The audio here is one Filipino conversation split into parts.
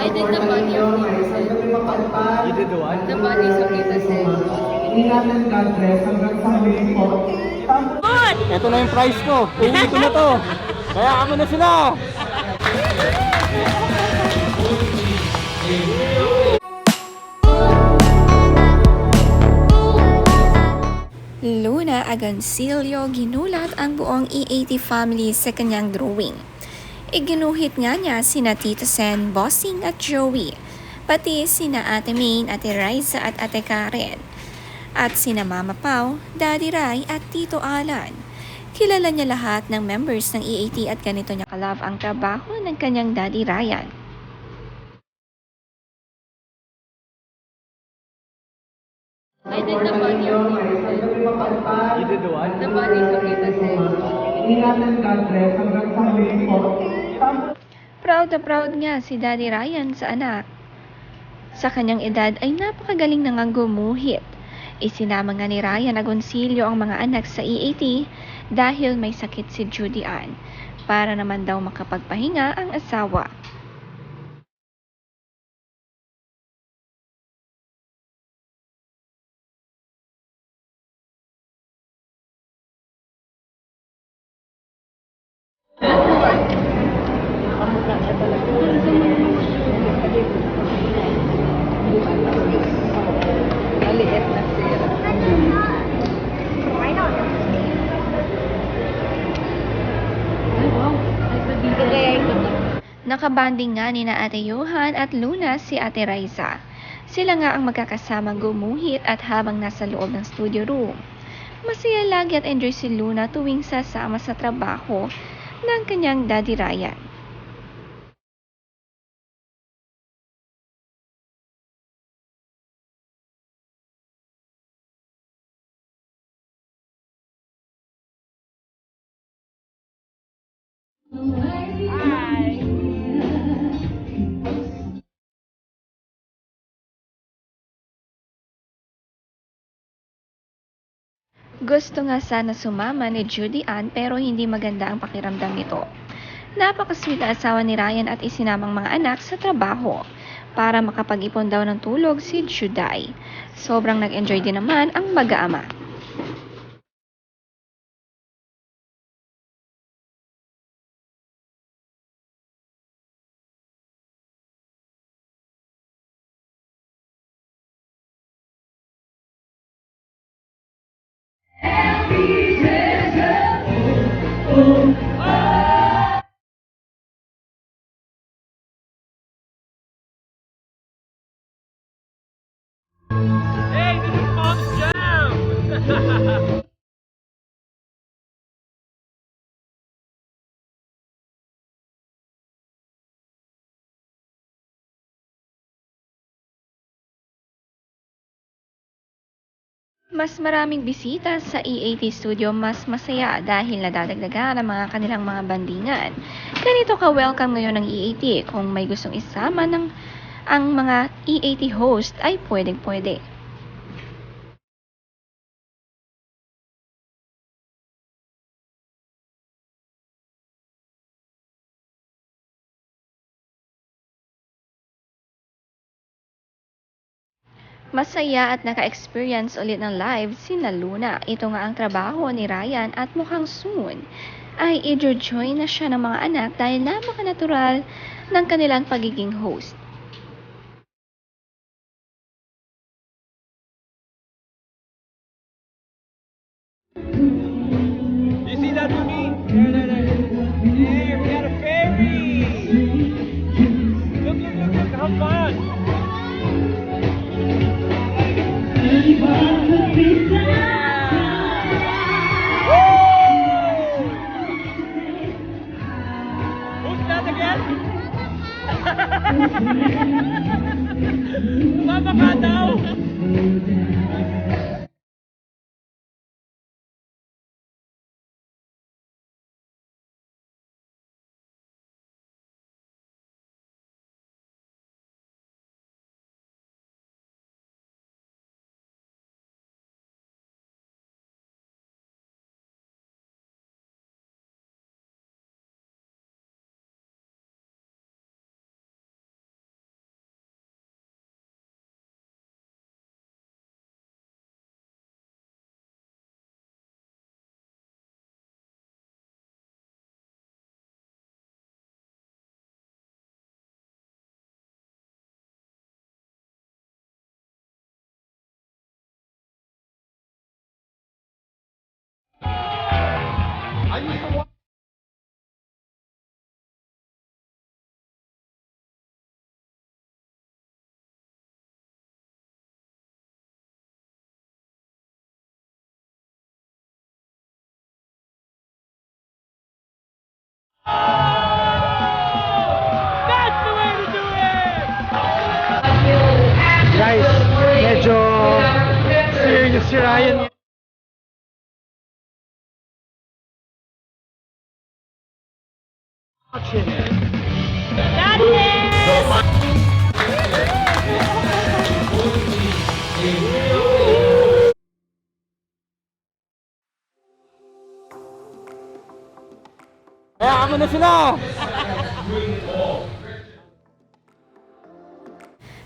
I did the body of Jesus. You did the what? The bodies of Jesus. Ingatan God bless hanggang sa huli po. Ito na yung price ko. Uwi ko na to. Kaya ako na sila. Luna Agancillo ginulat ang buong E80 family sa kanyang drawing. Iginuhit nga niya sina Tita Sen, Bossing at Joey, pati sina Ate Maine, Ate Riza at Ate Karen, at sina Mama Pau, Daddy Rai at Tito Alan. Kilala niya lahat ng members ng E80 at ganito niya kalove ang trabaho ng kanyang Daddy Ryan. I did the body of Jesus. You did the what? The bodies of Jesus. Ingatan God bless hanggang sa huli po. Proud na proud nga si Daddy Ryan sa anak. Sa kanyang edad ay napakagaling na ngang gumuhit. Isinama nga ni Ryan Agoncillo ang mga anak sa E80 dahil may sakit si Judy Ann, para naman daw makapagpahinga ang asawa. Maliit na sila. Nakabanding nga ni na Ate Johan at Luna si Ate Riza. Sila nga ang magkakasamang gumuhit at habang nasa loob ng studio room. Masaya lagi at enjoy si Luna tuwing sasama sa trabaho ng kanyang Daddy Ryan. Gusto nga sana sumama ni Judy Ann pero hindi maganda ang pakiramdam nito. Napakasweet na asawa ni Ryan at isinamang mga anak sa trabaho para makapag-ipon daw ng tulog si Juday. Sobrang nag-enjoy din naman ang mag-aama. Hey, this is Mom's Jam! Mas maraming bisita sa E80 Studio, mas masaya dahil nadadagdagan ang mga kanilang mga bandingan. Ganito ka-welcome ngayon ng E80. Kung may gustong isama ng ang mga E80 host ay pwedeng-pwede. Masaya at naka-experience ulit ng live sina Luna. Ito nga ang trabaho ni Ryan at mukhang soon ay i-join na siya ng mga anak dahil napaka-natural ng kanilang pagiging host. You see that, Boogie? There, we got a ferry! Look, how fun! Who's that again? Mama ka daw! si Ryan. Kaya mo na sila!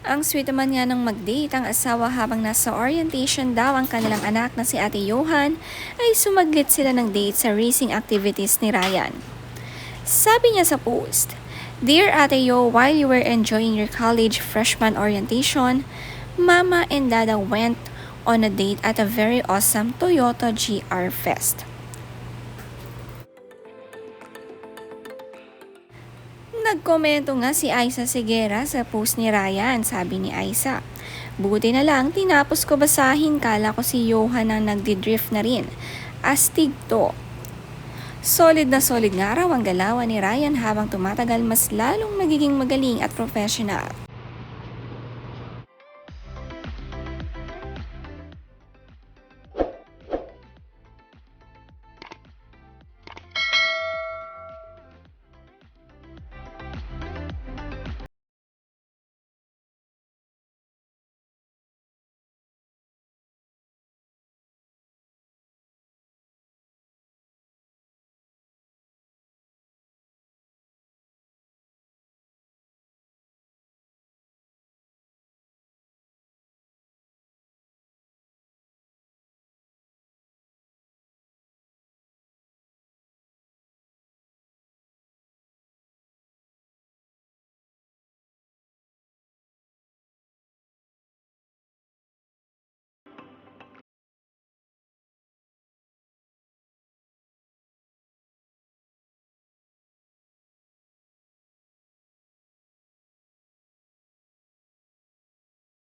Ang sweet naman nga ng mag-date ang asawa habang nasa orientation daw ang kanilang anak na si Ate Johan ay sumaglit sila ng date sa racing activities ni Ryan. Sabi niya sa post, "Dear Ate Yo, while you were enjoying your college freshman orientation, Mama and Dada went on a date at a very awesome Toyota GR Fest." Nagkomento nga si Aiza Segura sa post ni Ryan. Sabi ni Aiza, "Buti na lang tinapos ko basahin, kala ko si Johan ang nagdidrift na rin. Astig to." Solid na solid nga raw ang galawan ni Ryan habang tumatagal, mas lalong nagiging magaling at professional.